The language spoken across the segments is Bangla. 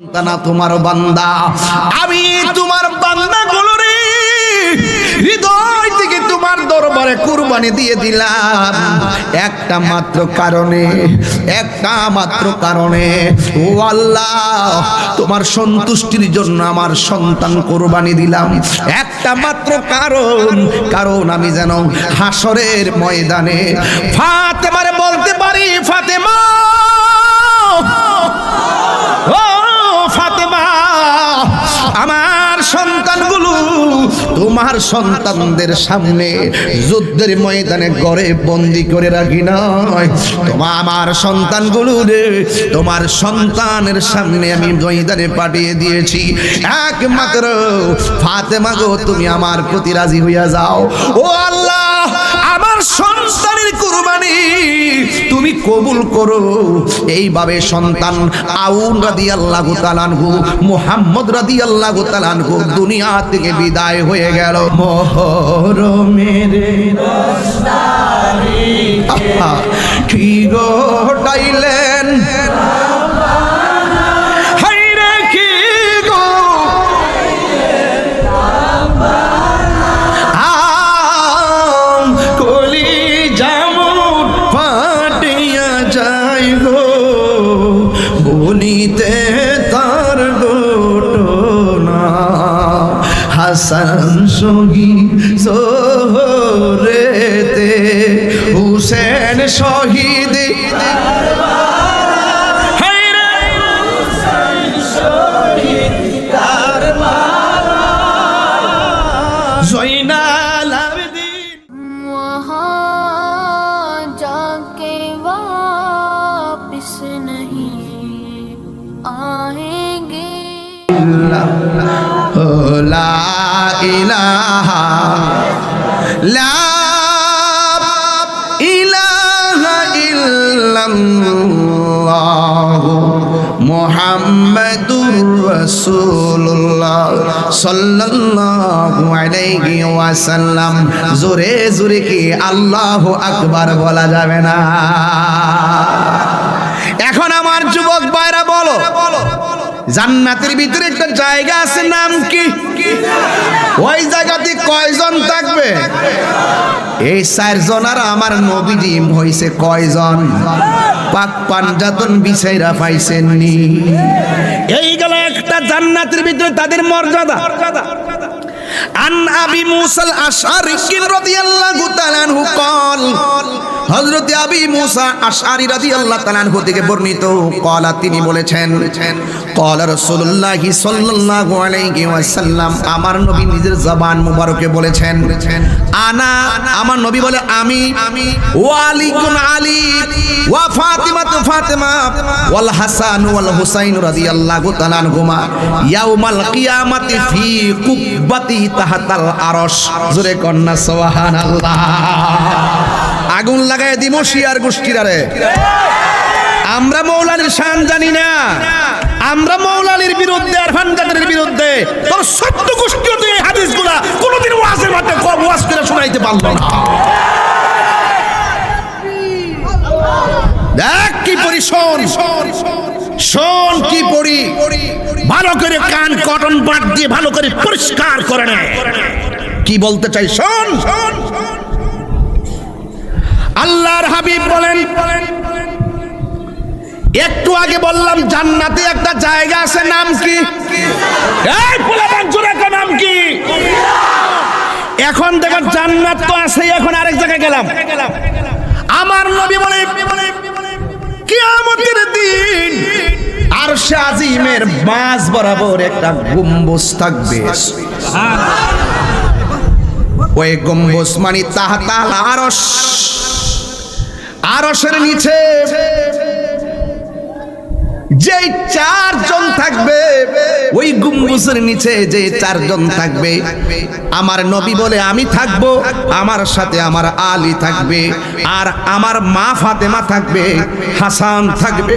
তানা তোমার বান্দা, আমি তোমার বান্দা গুলোরে হৃদয় থেকে তোমার দরবারে কুরবানি দিয়ে দিলাম একটা মাত্র কারণে ও আল্লাহ, তোমার সন্তুষ্টির জন্য আমার সন্তান কুরবানি দিলাম একটা মাত্র কারণ আমি যেন হাসরের ময়দানে ফাতেমারে বলতে পারি, ফাতেমা আমার সন্তানগুলো তোমার সন্তানদের সামনে যুদ্ধের ময়দানে ঘরে বন্দি করে রাখি নয়, তোমার আমার সন্তানগুলো রে তোমার সন্তানের সামনে আমি ময়দানে পাঠিয়ে দিয়েছি। একমাত্র ফাতেমা গো, তুমি আমার প্রতি রাজি হইয়া যাও। ও আল্লাহ, আমার সন্তানের কুরবানি তুমি কবুল করো। এইভাবে সন্তান আউন রাদিয়াল্লাহু তাআলা আনহু, মুহাম্মদ রাদিয়াল্লাহু তাআলা আনহু দুনিয়া থেকে বিদায় হয়ে গেল। মোহরমের রোজদারি কি ঘটাইলেন, হায়রে কি গো কলি যেমন ফাটিয়া যায় গো, বলিতে তার ঘটনা হাসান শহীদ সোহরেতে, হুসেন শহীদ জয়নাল আবেদিন। वहाँ जाके वापिस नहीं आएंगे। লা ইলাহা লা ইলাহা ইল্লাল্লাহ মুহাম্মাদুর রাসূলুল্লাহ সাল্লাল্লাহু আলাইহি ওয়াসাল্লাম। জোরে জোরে কি আল্লাহু আকবার বলা যাবে না? এখন আমার যুবক ভাইরা বলো, জান্নাতের ভিতরে একটা জায়গা আছে, নাম কি? ওই জায়গাতে কয়জন থাকবে? এই 4 জন। আর আমার নবীজি হইছে কয়জন? পাক পাঞ্জাতন বিছাইরা পাইছেননি। এই গেল একটা জান্নাতের ভিতরে তাদের মর্যাদা। আন আবি মুসাল আশআরী রাদিয়াল্লাহু তাআলা আনহু قال, হযরত আবি মুসা আশআরী রাদিয়াল্লাহু তাআলা আনহু থেকে বর্ণিত, قال তিনি বলেছেন, قال রাসূলুল্লাহ সাল্লাল্লাহু আলাইহি ওয়াসাল্লাম, আমার নবী নিজের জবান মুবারকে বলেছেন, আনা, আমার নবী বলে আমি, ওয়ালিকুন আলী ওয়া ফাতিমাতু ফাতিমা ওয়াল হাসান ওয়াল হুসাইন রাদিয়াল্লাহু তাআলা আনহুমা ইয়াউমাল কিয়ামাতি ফি কুব্বাতি তাহাতাল আরশ। জোরে কন্না সুবহানাল্লাহ। আগুন লাগায় দিমু শিয়ার গোষ্ঠীরারে। আমরা মৌলানির শান জানি না, আমরা মৌলানির বিরুদ্ধে আর ফানজাতের বিরুদ্ধে। তোর সত্য গোষ্ঠীও তো এই হাদিসগুলা কোনোদিন ওয়াজের মাঠে ওয়াজ করে শোনাইতে পারলো না। দেখ কি পড়ি, শোন কি পড়ি, ভালো করে কান কটন বাট দিয়ে ভালো করে পরিষ্কার করে নে। কি বলতে চাই শোন। আল্লাহর হাবিব বলেন, একটু আগে বললাম জান্নাতে একটা জায়গা আছে, নাম কি? এই পোলাপান জোরে কো, নাম কি? এখন দেখেন জান্নাত তো আছে, এখন আরেক জায়গায় গেলাম। আমার নবী বলে কিয়ামতের দিন আরশে আজিমের মাঝ বরাবর একটা গম্বুজ থাকবে। ওই গম্বুজ মানে তাহতাল আরশ, আরশের নিচে যে 4 জন থাকবে, ওই গম্বুজের নিচে যে 4 জন থাকবে, আমার নবী বলে আমি থাকবো, আমার সাথে আমার আলী থাকবে, আর আমার মা ফাতেমা থাকবে, হাসান থাকবে,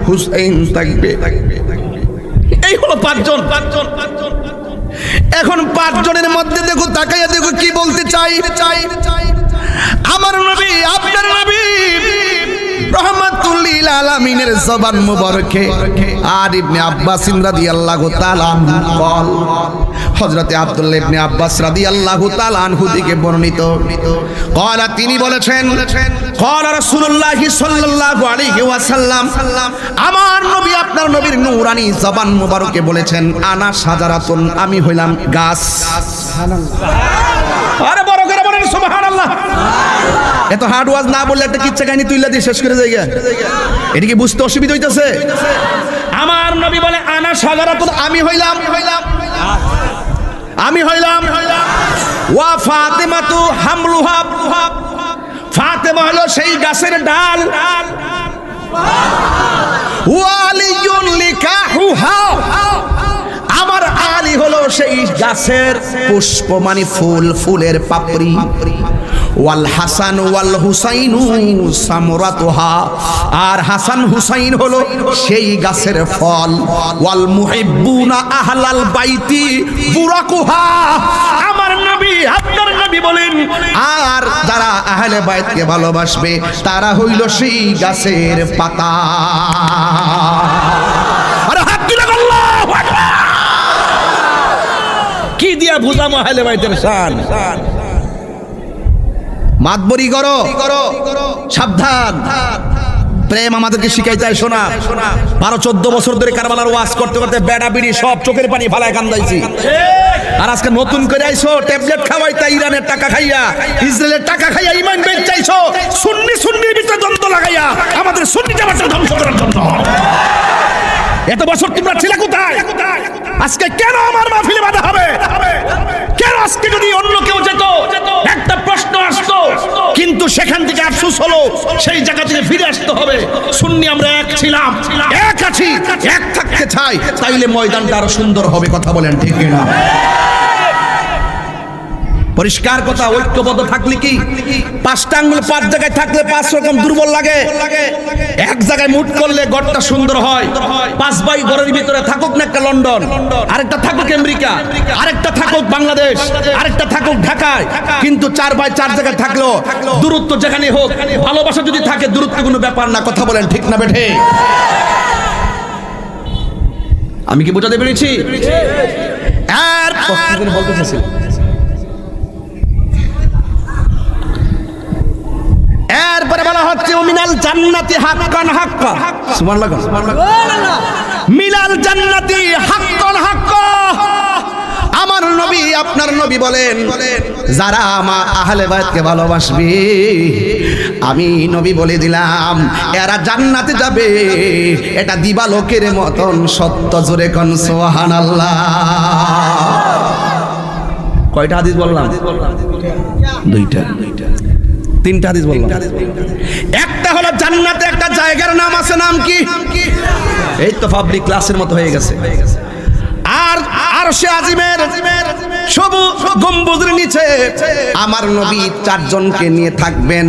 হুসাইন থাকবে। এই হলো 5 জন। এখন 5 জনের মধ্যে দেখো, তাকাইয়া দেখো কি বলতে চাই। আমার নবী, আপনার নবী রহমাতুল লিল আলামিনের জবান মুবারকে আর ইবনে আব্বাস রাদিয়াল্লাহু তাআলা বল হযরতে আব্দুল্লাহ ইবনে আব্বাস রাদিয়াল্লাহু তাআলা আনহু থেকে বর্ণিত ক্বালা তিনি বলেছেন ক্বালা রাসূলুল্লাহ সাল্লাল্লাহু আলাইহি ওয়াসাল্লাম আমার নবী আপনার নবীর নূরানি জবান মুবারকে বলেছেন আনা শাজারাতুন আমি হইলাম গাছ সুবহানাল্লাহ আরে বড় করে বলেন সুবহানাল্লাহ এত হার্ড ওয়াজ না বললে একটা কিচ্ছা কাহিনী তুইলা দিয়ে শেষ করে যাইগা এটা কি বুঝতে অসুবিধা হইতাছে আমার নবী বলে আনা শাজারাতুন আমি হইলাম ওয়া ফাতেমাতু হামলুহা ফাতেমা হলো সেই গাছের ডাল ওয়া আলিয়ুন লিকাহুহা আমার আলী হলো সেই গাছের পুষ্প মানে ফুল ফুলের পাপড়ি ওয়াল হাসান ওয়াল হুসাইনু সামরাতুহা আর হাসান হুসাইন হলো সেই গাছের ফল ওয়াল মুহিব্বুনা আহলাল বাইতি বুরাকুহা আমার নবী আপনার নবী বলেন আর যারা আহলে বাইতকে ভালোবাসবে তারা হইল সেই গাছের পাতা আরে হাত তুলে আল্লাহু আকবার কি দিয়া বুঝামো আহলে বাইতের শান মাতবরি করো সাবধান প্রেম আমাদেরকে শিখাইতে হয় শোনা 12-14 বছর ধরে কারবালার ওয়াজ করতে করতে বেড়া বিড়ি সব চোখের পানি ফালায় কান্দাইছি আর আজকে নতুন করে আইছো ট্যাবলেট খাওয়াইতা ইরানের টাকা খাইয়া ইসরায়েলের টাকা খাইয়া ঈমান বেচাইছো সুন্নির ভিতরে দ্বন্দ্ব লাগাইয়া আমাদের সুন্নি জামাতকে ধ্বংস করার জন্য এত বছর তোমরা ছিলে কোথায় আজকে কেন আমার মাহফিলে বাধা হবে কেন আজকে যদি অন্য কেউ যেত একটা প্রশ্ন আসতো কিন্তু সেখান থেকে আফসোস হলো সেই জায়গা থেকে ফিরে আসতে হবে সুন্নি আমরা এক ছিলাম এক আছি এক থাকতে চাই তাইলে ময়দানটা আরো সুন্দর হবে কথা বলেন ঠিক কিনা পরিষ্কার কথা ঐক্যবদ্ধ থাকলে কি পাঁচটা আঙ্গুল পাঁচ জায়গায় থাকলে পাঁচ রকম দুর্বল লাগে এক জায়গায় মুট করলে গড়টা সুন্দর হয় পাঁচ ভাই ঘরের ভিতরে থাকুক না একটা লন্ডন আরেকটা থাকুক আমেরিকা আরেকটা থাকুক বাংলাদেশ আরেকটা থাকুক ঢাকায় কিন্তু চার ভাই চার জায়গায় থাকলো দূরত্ব যেখানে হোক ভালোবাসা যদি থাকে দূরত্ব কোনো ব্যাপার না কথা বলেন ঠিক না বেঠে আমি কি বোঝাতে পেরেছি আর বলতে চাইছি এরপরে বলা হচ্ছে মিনাল জান্নাতি হাক্কান হাক্কা সুবহানাল্লাহ সুবহানাল্লাহ মিনাল জান্নাতি হাক্কান হাক্কা আমার নবী আপনার নবী বলেন যারা আমার আহলে বাইতকে ভালোবাসবে আমি নবী বলে দিলাম এরা জান্নাতে যাবে এটা দিবালোকের মতন সত্য জোরে কোন সুবহানাল্লাহ কয়টা হাদিস বললাম দুইটা তিনটা হাদিস বললাম একটা হলো জান্নাতে একটা জায়গার নাম আছে নাম কি এই তো পাবলিক ক্লাসের মতো হয়ে গেছে আর আরশে আজিমের সবুজ গম্বুজের নিচে আমার নবী চারজনকে নিয়ে থাকবেন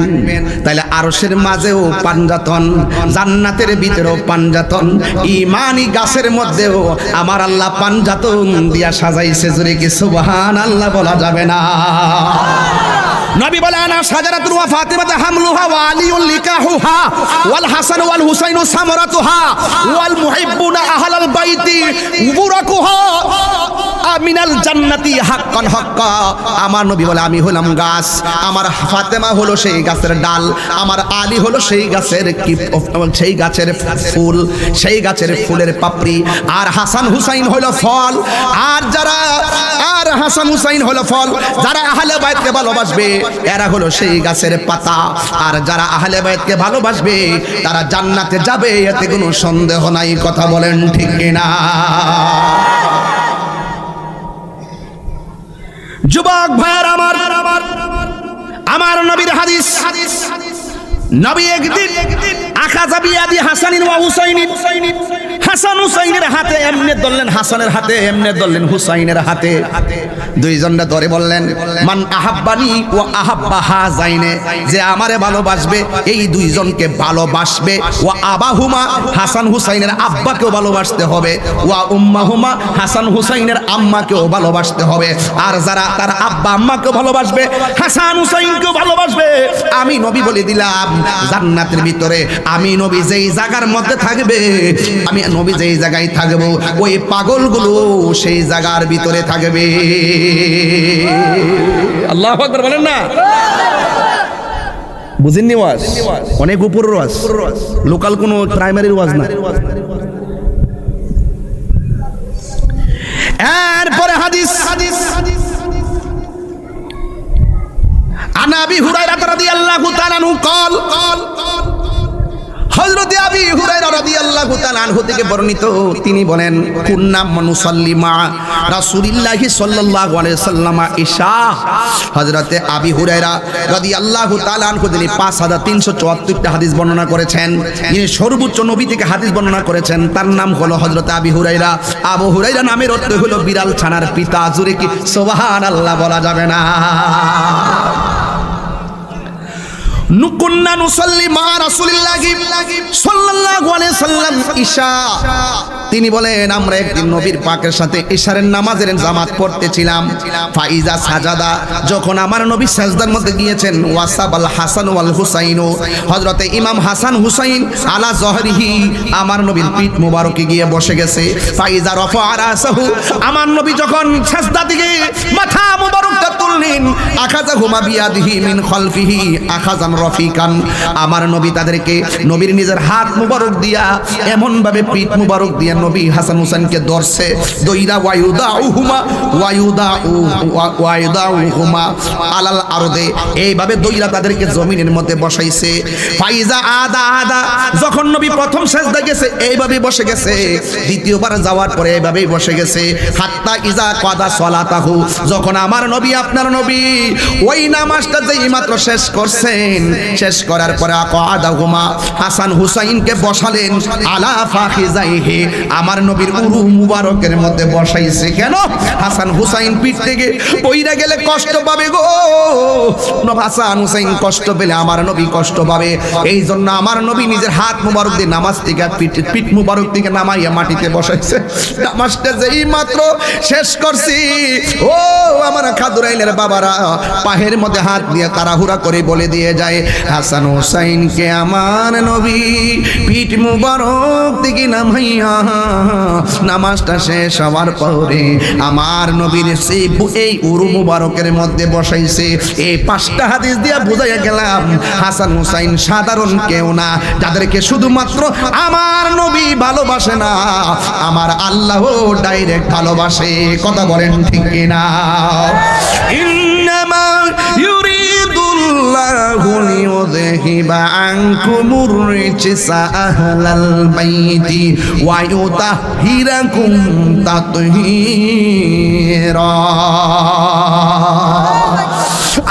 তাইলে আরশের মাঝেও পাঞ্জাতন জান্নাতের ভিতরেও পাঞ্জাতন ঈমানি গাছের মধ্যেও আমার আল্লাহ পাঞ্জাতন দিয়া সাজাইছে জোরে কি সুবহানাল্লাহ বলা যাবে না নবী বলে আনা শাজারাতুন ওয়া ফাতিমাতু হামলুহা ওয়া আলিয়ুন লিকাহুহা ওয়াল হাসান ওয়াল হুসাইনু সামরাতুহা ওয়াল মুহিব্বুনা আহলাল বাইতি বুরাকুহা মিনাল জান্নাতি হাক্কান হাক্কা আমার নবী বলে আমি হলাম গাছ আমার ফাতেমা হলো সেই গাছের ডাল আমার আলী হলো সেই গাছের সেই গাছের ফুল সেই গাছের ফুলের পাপড়ি আর হাসান হুসাইন হলো ফল আর হাসান হুসাইন হলো ফল যারা আহলে বাইতকে ভালোবাসবে এরা হলো সেই গাছের পাতা আর যারা আহলে বাইতকে ভালোবাসবে তারা জান্নাতে যাবে এতে কোনো সন্দেহ নাই কথা বলেন ঠিক কিনা যুবক ভাইয়ের আমার নবীর হাদিস নবী একদিন আখাযা বিয়াদি হাসানিন ওয়া হুসাইনিন হাসান হুসাইনের হাতে এমনে ধরলেন হাসানের হাতে এমনে ধরলেন হুসাইনের হাতে দুইজনটা ধরে বললেন মান আহাব্বানি ওয়া আহাব্বা হাযাইনে যে আমারে ভালোবাসবে এই দুইজনকে ভালোবাসবে ওয়া আবাহুমা হাসান হুসাইনের আব্বাকেও ভালোবাসতে হবে ওয়া উম্মাহুমা হাসান হুসাইনের আম্মাকেও ভালোবাসতে হবে আর যারা তার আব্বা আম্মাকেও ভালোবাসবে হাসান হুসাইনকেও ভালোবাসবে আমি নবী বলে দিলাম জান্নাতের ভিতরে আমি নবী যেই জায়গার মধ্যে থাকবে, আমি নবী যেই জায়গায় থাকবো, ওই পাগলগুলো সেই জায়গার ভিতরে থাকবে। আল্লাহু আকবার বলেন না? বুঝেননি ওয়াজ? অনেক উপরের ওয়াজ, লোকাল কোনো প্রাইমারির ওয়াজ না। এরপরে হাদিস আনা আবি হুরায়রা রাদিয়াল্লাহু তাআলা আনহু قال হযরত আবি হুরায়রা রাদিয়াল্লাহু তাআলা আনহু থেকে বর্ণিত, তিনি বলেন কুন্না নুসাল্লি মা রাসূলিল্লাহি সাল্লাল্লাহু আলাইহি ওয়াসাল্লাম ইশা। হযরত আবি হুরায়রা রাদিয়াল্লাহু তাআলা আনহু তিনি 5374টা হাদিস বর্ণনা করেছেন। যিনি সর্বোচ্চ নবী থেকে হাদিস বর্ণনা করেছেন তার নাম হলো হযরত আবি হুরায়রা। আবু হুরায়রা নামের অর্থ হলো বিড়াল ছানার পিতা। জোরে কি সুবহানাল্লাহ বলা যাবে না? নুকুন্না নুসাল্লি মা রাসূলিল্লাহি সাল্লাল্লাহু আলাইহি ওয়াসাল্লাম ইশা। তিনি বলেন আমরা একদিন নবীর পাকের সাথে ইশারের নামাজের জামাত পড়তেছিলাম। ফাইজা সাজাদা, যখন আমার নবী সাজদার মধ্যে গিয়েছেন, ওয়াসাবাল হাসান ওয়াল হুসাইন, হযরতে ইমাম হাসান হুসাইন আলা জহরিহি, আমার নবীর পিঠ মোবারকে গিয়ে বসে গেছে। ফাইজা রাফা রাসাহু, আমার নবী যখন সাজদা দিকে মাথা মোবারকটা তুললেন, আখাযাহুমা বিয়াদিহি মিন খালফিহি আখাযান রফিকান, আমার নবী তাদেরকে নবীর নিজের হাত মুবারক দিয়া এমন ভাবে পিঠ মুবারক দিয়া নবী হাসান হুসাইনকে ধরছে, দইরা ওয়ায়ুদাউহুমা আলাল আরদে, এইভাবে দইরা তাদেরকে জমিনের মধ্যে বসাইছে। ফাইজা আদা, যখন নবী প্রথম সেজদা গেছে এইভাবে বসে গেছে, দ্বিতীয়বার যাওয়ার পরে এইভাবেই বসে গেছে। হাত্তা ইজা কাদা সালাতাহু, যখন আমার নবী আপনার নবী ওই নামাজটা যেই মাত্র শেষ করছেন, শেষ করার পরে আকাদাহুমা, হাসান হুসাইনকে বসালেন আলা ফাখিজাইহি, আমার নবীর উরু মুবারকের মধ্যে বসাইছে। কেন? হাসান হুসাইন পিঠ থেকে পইরা গেলে কষ্ট পাবে গো। হাসান হুসাইন কষ্ট পেলে আমার নবী কষ্ট পাবে, এই জন্য আমার নবী নিজের হাত মুবারক দিয়ে নামাজ থেকে পিঠ মুবারক থেকে নামাইয়া মাটিতে বসাইছে। নামাজটা যেই মাত্র শেষ করছি, ও আমার খাদুরাইলের বাবারা পায়ের মধ্যে হাত দিয়ে তাড়াহুড়া করে বলে দিয়ে যায়, হাসান হুসাইনকে আমার নবী পিঠ মুবারক থেকে নামাইয়া নামাজটা শেষ হওয়ার পরে আমার নবীর এই উরু মুবারকের মধ্যে বসাইছে। এই 5টা হাদিস দিয়া বুঝাইয়া গেলাম হাসান হুসাইন সাধারণ কেউ না, যাদেরকে শুধুমাত্র আমার নবী ভালোবাসে না, আমার আল্লাহও ডাইরেক্ট ভালোবাসে। কথা বলেন ঠিক কিনা? ইন্নামা ইউরিদুল্লাহু লিইউযহিবা আনকুমুর রিজসা আহলাল বাইতি ওয়া ইউতাহহিরাকুম তাতহীরা।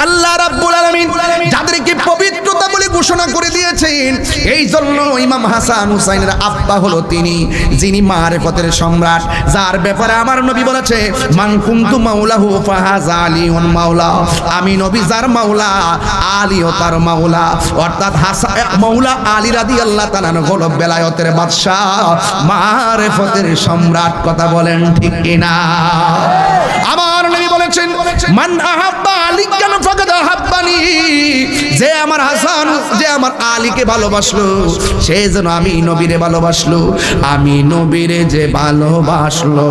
আল্লাহ রাব্বুল আলামিন যাদেরকে পবিত্রতা বলে ঘোষণা করে দিয়েছেন, এই জন্য ইমাম হাসান হুসাইনের আব্বা হলো তিনি, যিনি মারিফতের সম্রাট, যার ব্যাপারে আমার নবী বলেছে মান কুনতু মাওলাহু ফাহাযা আলিউন মাওলা, আমি নবী যার মাওলা আলীও তার মাওলা। অর্থাৎ মাওলা আলী রাদিয়াল্লাহু তাআলা হলো বেলায়েতের বাদশা, মারিফতের সম্রাট। কথা বলেন ঠিক কিনা? আমার নবী বলেছেন মান আহাব্বা আলিকান ফাকাদ আহাব্বানি, যে আমার হাসান, যে আমার আলীকে ভালোবাসলো সে যেন আমি নবীরে ভালোবাসলো। আমি নবীরে যে ভালোবাসলো,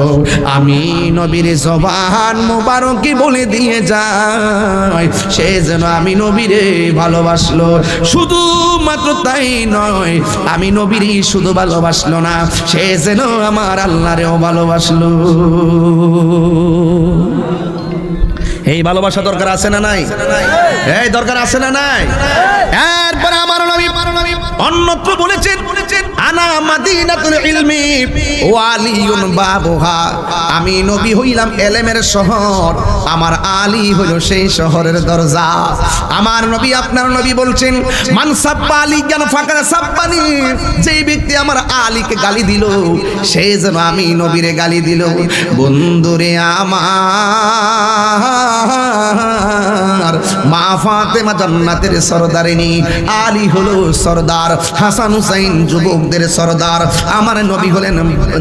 আমি নবীর জবান মুবারকি বলে দিয়ে যায়, সে যেন আমি নবীরে ভালোবাসলো। শুধু মাত্র তাই নয়, আমি নবীরই শুধু ভালোবাসলো না, সে যেন আমার আল্লাহরেও ভালোবাসলো। এই ভালোবাসা দরকার আছে না নাই? এই দরকার আছে না নাই? এরপর আমার নবী অন্যত্র বলেছেন আনা মাদিনাতুল ইলমি ওয়া আলিয়ুন বাবুহা, আমি নবী হইলাম এলেমের শহর, আমার আলী হলো সেই শহরের দরজা। আমার নবী আপনার নবী বলছেন মান সাব্বা আলী কেন ফাকার সাব্বানি, যেই ব্যক্তি আমার আলীকে গালি দিল সে যেন আমি নবীরে গালি দিল। বন্ধুরে আমার মা ফাতেমা জান্নাতের সরদারিনী, আলী হলো সরদার, হাসান হুসাইন যুবকদের সরদার, আমার নবী হলেন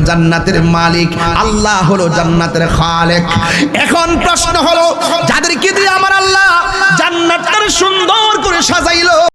জান্নাতের মালিক, আল্লাহ হলো জান্নাতের খালেক। এখন প্রশ্ন হলো যাদেরকে দিয়ে আমার আল্লাহ জান্নাতটা সুন্দর করে সাজাইলো,